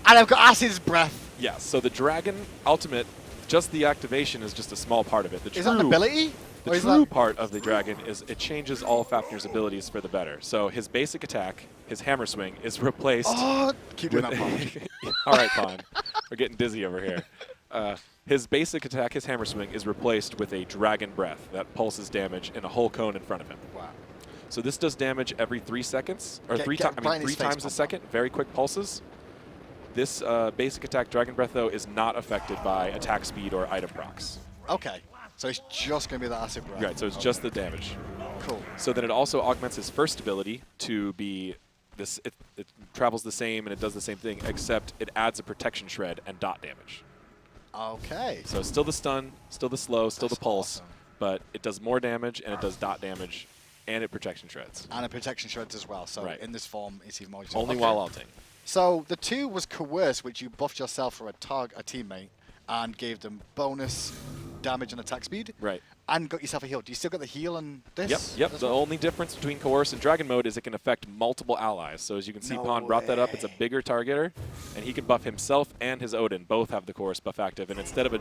And I've got Acid's breath. Yes. So the dragon ultimate, just the activation is just a small part of it. Is that an ability? The Or is true that... part of the dragon is it changes all Fafnir's abilities for the better. So his basic attack, his hammer swing, is replaced. Oh, keep doing with that, Pawn. all right, Pawn. We're getting dizzy over here. His basic attack, his hammer swing, is replaced with a dragon breath that pulses damage in a whole cone in front of him. Wow. So this does damage every 3 seconds, or Get three right in his three face, times a Pawn. second. Very quick pulses. This basic attack, Dragon Breath, though, is not affected by attack speed or item procs. Okay. So it's just going to be the Acid breath. Right, so it's just the damage. Cool. So then it also augments his first ability to be this. It travels the same and it does the same thing, except it adds a protection shred and dot damage. Okay. So it's still the stun, still the slow, still That's the pulse, awesome. but it does more damage and it does dot damage, and it protection shreds. And a protection shreds as well. So Right. in this form, it's even more useful. Only Okay. while ulting. So the 2 was Coerce, which you buffed yourself for a teammate and gave them bonus damage and attack speed. Right. And got yourself a heal. Do you still got the heal and this? Yep. as The well? only difference between Coerce and Dragon Mode is it can affect multiple allies. So as you can see, No Pon brought that up. It's a way. bigger targeter, and he can buff himself and his Odin. Both have the Coerce buff active. And instead of a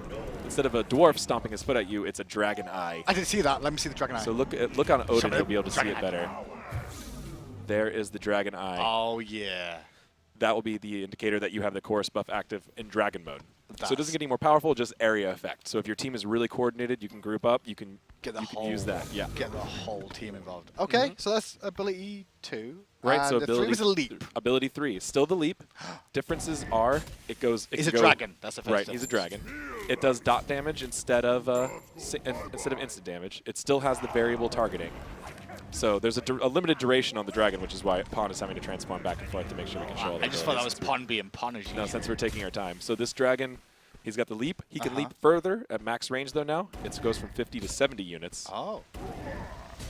dwarf stomping his foot at you, it's a Dragon Eye. I didn't see that. Let me see the Dragon Eye. So look on Odin, Sorry. you'll be able to see Dragon it Eye. better. There is the Dragon Eye. Oh, yeah. That will be the indicator that you have the Chorus buff active in Dragon Mode. So it That's- doesn't get any more powerful, just area effect. So if your team is really coordinated, you can group up, you can Get the you whole, can use that. Yeah. Get the whole team involved. Okay, so that's ability 2. Right, and so the 3 ability was a leap. Ability 3 is still the leap. Differences are it goes. It He's can a go- dragon. That's the first right. He's a dragon. It does dot damage instead of instant damage. It still has the variable targeting. So there's a limited duration on the dragon, which is why Pon is having to transform back and forth to make sure we can show all the I just thought that was abilities. Pon being Pon as No, usual. since we're taking our time. So this dragon, he's got the leap. He can Uh-huh. leap further at max range though now. It goes from 50 to 70 units. Oh.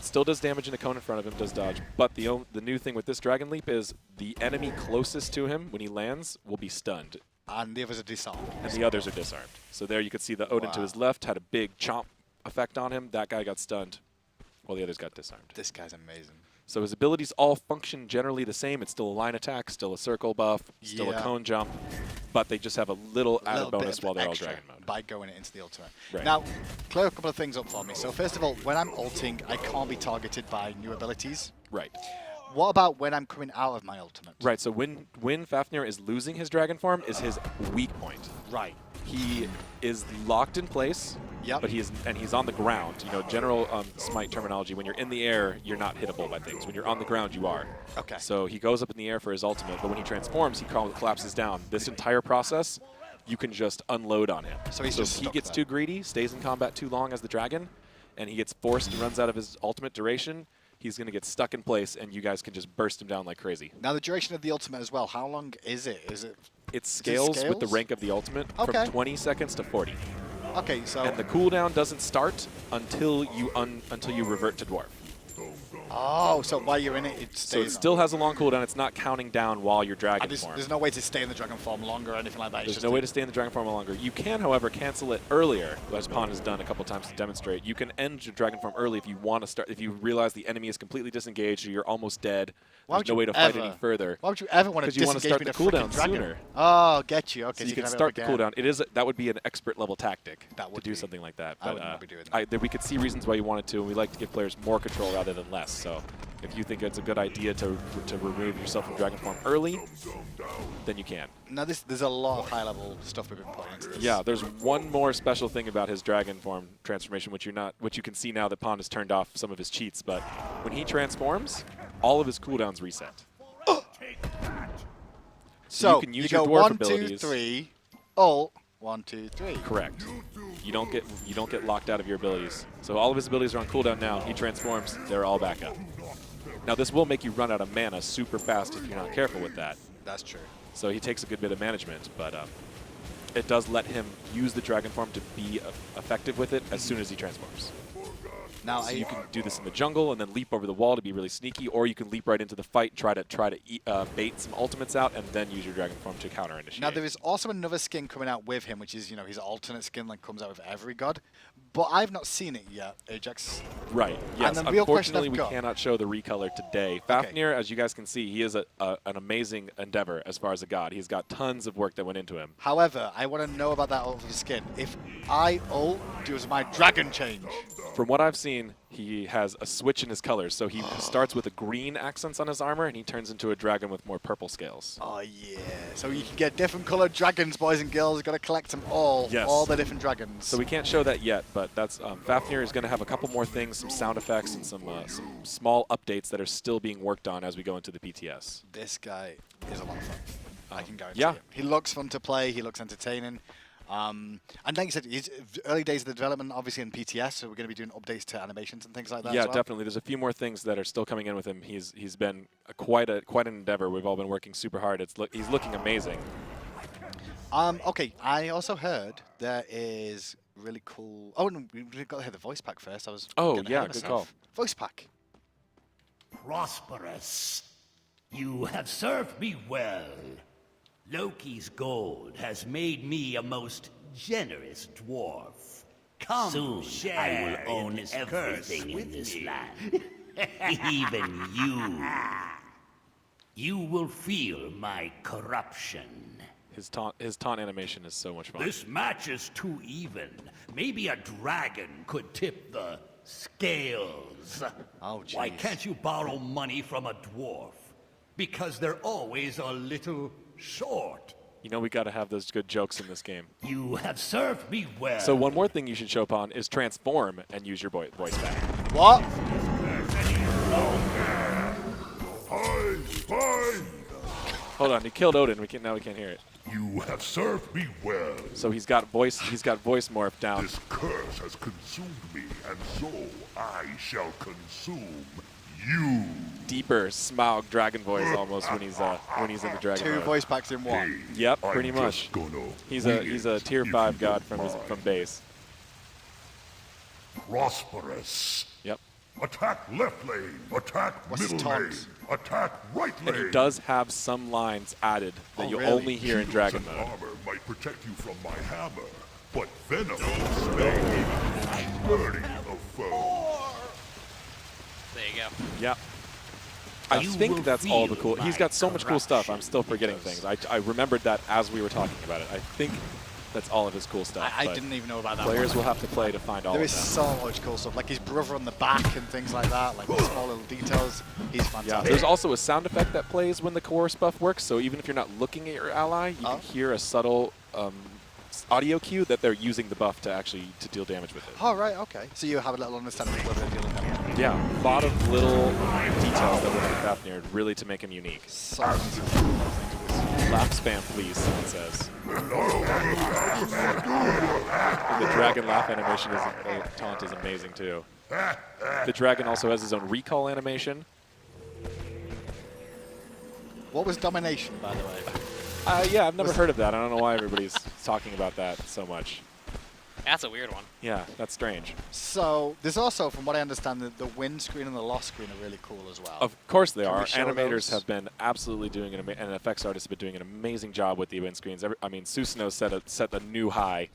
Still does damage in a cone in front of him, does dodge. But the new thing with this dragon leap is the enemy closest to him when he lands will be stunned, And the others are disarmed. and the others are disarmed. So there you could see the Odin to his left had a big chomp effect on him. That guy got stunned, while the others got disarmed. This guy's amazing. So his abilities all function generally the same. It's still a line attack, still a circle buff, still a Yeah. cone jump, but they just have a little added Little bit bonus of while they're all extra dragon mode. by going into the ultimate. Right. Now, clear a couple of things up for me. So first of all, when I'm ulting, I can't be targeted by new abilities. Right. What about when I'm coming out of my ultimate? Right, so when Fafnir is losing his dragon form is his weak point. Right. He is locked in place, Yep. but he's on the ground. You know, general SMITE terminology, when you're in the air, you're not hittable by things. When you're on the ground, you are. Okay. So he goes up in the air for his ultimate, but when he transforms, he collapses down. This entire process, you can just unload on him. So he's if just he stuck gets there. too greedy, stays in combat too long as the dragon, and he gets forced and runs out of his ultimate duration, he's going to get stuck in place, and you guys can just burst him down like crazy. Now the duration of the ultimate as well. How long is it? Is it? It scales with the scales? rank of the ultimate Okay. from 20 seconds to 40. Okay, so. And the cooldown doesn't start until you revert to dwarf. Oh, so while you're in it, it stays. So it on. still has a long cooldown. It's not counting down while you're dragon And form. there's no way to stay in the dragon form longer or anything like that. It's There's just no way to stay in the dragon form longer. You can, however, cancel it earlier, as Pon has done a couple times to demonstrate. You can end your dragon form early if you want to start. If you realize the enemy is completely disengaged or you're almost dead. Why There's would no you way to fight ever- any further. Why would you ever want to Because you want to disengage start me the in a freaking cooldown dragon? sooner. Oh, get you. Okay, So you can can have it start the again. cooldown. That would be an expert level tactic That would to do be. something like that. I But would not be doing that. we could see reasons why you wanted to, and we like to give players more control rather than less. So if you think it's a good idea to remove yourself from dragon form early, then you can. Now there's a lot of high level stuff we've been putting into this. Yeah, there's one more special thing about his dragon form transformation, which you can see now that Pon has turned off some of his cheats. But when he transforms, all of his cooldowns reset. So you can use go your dwarf 1, 2, abilities. 3, ult, 1, 2, 3. Correct. You don't get locked out of your abilities. So all of his abilities are on cooldown now. He transforms, they're all back up. Now this will make you run out of mana super fast if you're not careful with that. That's true. So he takes a good bit of management, but it does let him use the dragon form to be effective with it as soon as he transforms. Now So you can do this in the jungle and then leap over the wall to be really sneaky, or you can leap right into the fight, try to bait some ultimates out, and then use your dragon form to counter initiate. Now there is also another skin coming out with him, which is his alternate skin that comes out with every god, but I've not seen it yet. Ajax. Right. Yes. the real question Unfortunately, I've we got- cannot show the recolor today. Fafnir, as you guys can see, he is an amazing endeavor as far as a god. He's got tons of work that went into him. However, I want to know about that other skin. If I ult, does my dragon change? From what I've seen, he has a switch in his colors. So he starts with a green accents on his armor, and he turns into a dragon with more purple scales. Oh yeah. So you can get different colored dragons, boys and girls. You've got to collect them all. Yes. All the different dragons. So we can't show that yet, but that's Fafnir is going to have a couple more things, some sound effects, and some small updates that are still being worked on as we go into the PTS. This guy is a lot of fun. I can guarantee yeah. it. He looks fun to play. He looks entertaining. And like you said, he's early days of the development, obviously in PTS, so we're going to be doing updates to animations and things like that. Yeah, as well. definitely. There's a few more things that are still coming in with him. He's been quite an endeavor. We've all been working super hard. He's looking amazing. Okay, I also heard there is really cool. Oh, no, we got to hear the voice pack first. I was. Oh, getting yeah, ahead of good myself. Voice pack. Prosperous. You have served me well. Loki's gold has made me a most generous dwarf. Come, Soon share I will own this everything curse in with this me. land. Even you. You will feel my corruption. His taunt animation is so much fun. This match is too even. Maybe a dragon could tip the scales. Oh, Why jeez. can't you borrow money from a dwarf? Because they're always a little short. You know we got to have those good jokes in this game. You have served me well. So one more thing you should show upon is transform and use your voice back. What? Hold on, he killed Odin. Now we can't hear it. You have served me well. So he's got voice morph down. This curse has consumed me, and so I shall consume you. Deeper Smaug dragon voice almost when he's in the dragon Two mode. voice packs in one. Yep, I'm pretty just much. gonna He's wing a it tier if 5 you god don't from base. Prosperous. Yep. Attack left lane. Attack What's his middle taunt? lane. Attack right And lane. he does have some lines added that Oh, you'll really? only hear in dragon Shields mode. and armor might protect you from my hammer, but venom will slay even the most sturdy of foes. There you go. Yep. I You think will that's all the feel cool. He's my got so much cool stuff. I'm corruption still forgetting because- things. I remembered that as we were talking about it. I think that's all of his cool stuff. I but didn't even know about that. Players one. will have to play to find all There of is them. so much cool stuff, like his brother on the back and things like that, like the small little details. He's Yeah, fantastic. there's also a sound effect that plays when the coerce buff works, so even if you're not looking at your ally, you Oh. can hear a subtle audio cue that they're using the buff to deal damage with it. Oh, right, okay. So you have a little understanding of what they're dealing with. Yeah, a lot of little details that work with Fafnir really to make him unique. So many cool things. Laugh spam, please, someone says. The dragon laugh animation taunt is amazing too. The dragon also has his own recall animation. What was domination, by the way? Yeah, I've never heard of that. I don't know why everybody's talking about that so much. That's a weird one. Yeah, that's strange. So there's also, from what I understand, the win screen and the loss screen are really cool as well. Of course they Can we are. show Animators those? have been absolutely doing and effects artists have been doing an amazing job with the win screens. I mean, Susanoo set a new high.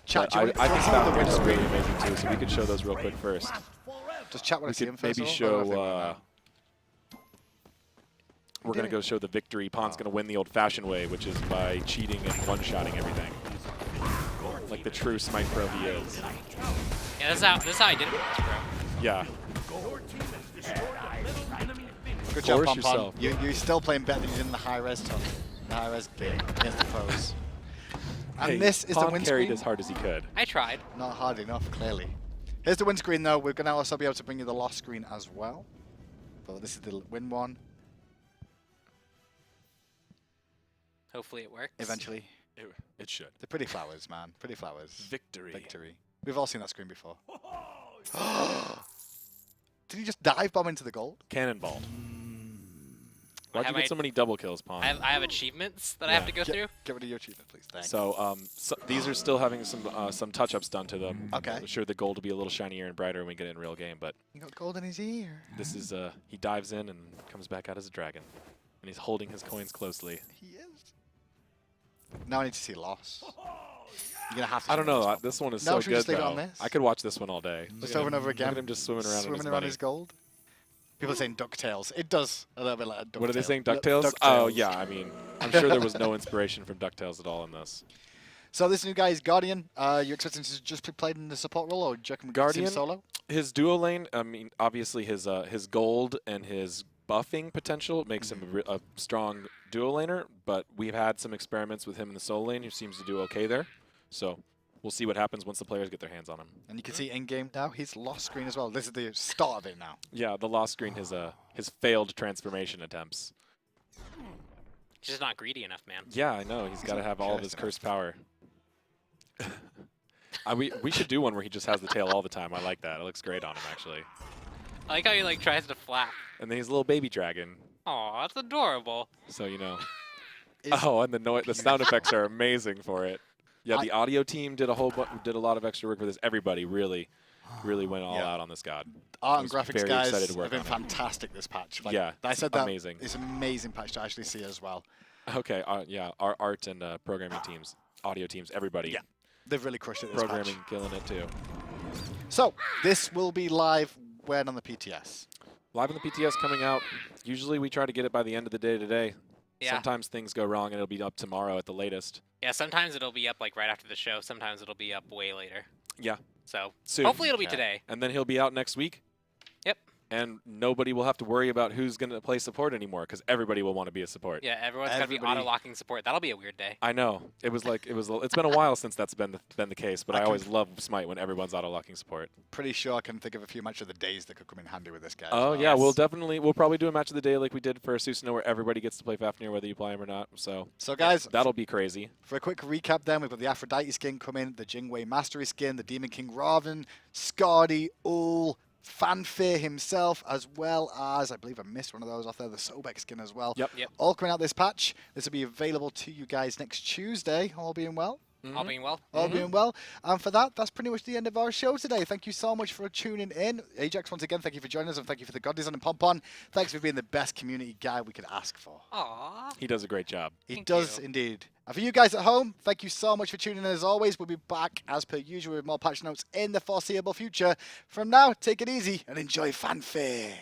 Chat, But do you I think want to see the win Fafnir's really screen? amazing too, so we could show those real quick first. Just chat when I We see could him first maybe of all, or I think show. right now? We're going to go show the victory. Pon's going to win the old-fashioned way, which is by cheating and one-shotting everything. Like the true Smite pro he is. Yeah, this is how I did it with this, bro. Yeah. Good job, Force Pom Pom. yourself. You're still playing better than you did in the high-res game against the pros. And Hey, this is the Pon win carried screen. as hard as he could. I tried. Not hard enough, clearly. Here's the win screen, though. We're going to also be able to bring you the loss screen as well. But this is the win one. Hopefully it works. Eventually. It should. The pretty flowers, man. Pretty flowers. Victory. Victory. We've all seen that screen before. Did he just dive bomb into the gold? Cannonball. I Why'd you have get so many double kills, Pon? I have achievement that I have to go through. Get rid of your achievement, please. Thanks. So, these are still having some touch-ups done to them. Okay. I'm sure the gold will be a little shinier and brighter when we get in real game, but He got gold in his ear. this is he dives in and comes back out as a dragon, and he's holding his coins closely. He is. Now I need to see loss. You're gonna have to. I don't show me know. this This one is No, so should we good just leave it though. on this? I could watch this one all day. Just Look at over and him- over again. Look at him just swimming around in Swimming his around money. his gold. People are saying DuckTales. It does a little bit like a DuckTales. What are they saying? DuckTales? Oh yeah. I mean, I'm sure there was no inspiration from DuckTales at all in this. So this new guy is Guardian. You expecting to just be played in the support role, or do you reckon we could see Guardian? him solo? His duo lane. I mean, obviously his gold and his buffing potential makes him a strong duo laner. But we've had some experiments with him in the solo lane. He seems to do okay there. So we'll see what happens once the players get their hands on him. And you can see in game now his lost screen as well. This is the start of it now. Yeah, the lost screen, his failed transformation attempts. He's just not greedy enough, man. Yeah, I know. He's got to not have all of his cursed cursed power. We should do one where he just has the tail all the time. I like that. It looks great on him, actually. I like how he like tries to flap. And then he's a little baby dragon. Aw, that's adorable. So, you know. Is- Oh, and the sound effects are amazing for it. Yeah, the audio team did a lot of extra work with this. Everybody really went all out on this god. Art I and was graphics very guys excited to work have been on it. fantastic this patch. Like, Yeah, I it's said that amazing. It's an amazing patch to actually see as well. Okay, yeah, our art and programming teams, audio teams, everybody. Yeah. They've really crushed it this Programming patch. killing it too. So, this will be live when on the PTS? Live on the PTS coming out. Usually we try to get it by the end of the day today. Yeah. Sometimes things go wrong and it'll be up tomorrow at the latest. Yeah, sometimes it'll be up like right after the show. Sometimes it'll be up way later. Yeah. So Soon. hopefully it'll be Okay. today. And then he'll be out next week. Yep. And nobody will have to worry about who's going to play support anymore because everybody will want to be a support. Yeah, everyone's got to be Everybody- auto-locking support. That'll be a weird day. I know. It's been a while since that's been the case, but I I can- always love Smite when everyone's auto-locking support. Pretty sure I can think of a few matches of the days that could come in handy with this guy. as Oh well. yeah, we'll probably do a match of the day like we did for Susano where everybody gets to play Fafnir whether you play him or not. So guys, that'll be crazy. for a quick recap then, we've got the Aphrodite skin coming, the Jingwei Mastery skin, the Demon King Raven, Scardy, Ul, Fanfare himself, as well as, I believe I missed one of those off there, the Sobek skin as well. Yep. All coming out this patch. This will be available to you guys next Tuesday, all being well. All being well. All being well. And for that, that's pretty much the end of our show today. Thank you so much for tuning in. Ajax, once again, thank you for joining us, and thank you for the God Design and Pompon. Thanks for being the best community guy we could ask for. Aww. He does a great job. He Thank does you. indeed. And for you guys at home, thank you so much for tuning in as always. We'll be back as per usual with more patch notes in the foreseeable future. From now, take it easy and enjoy Fanfare.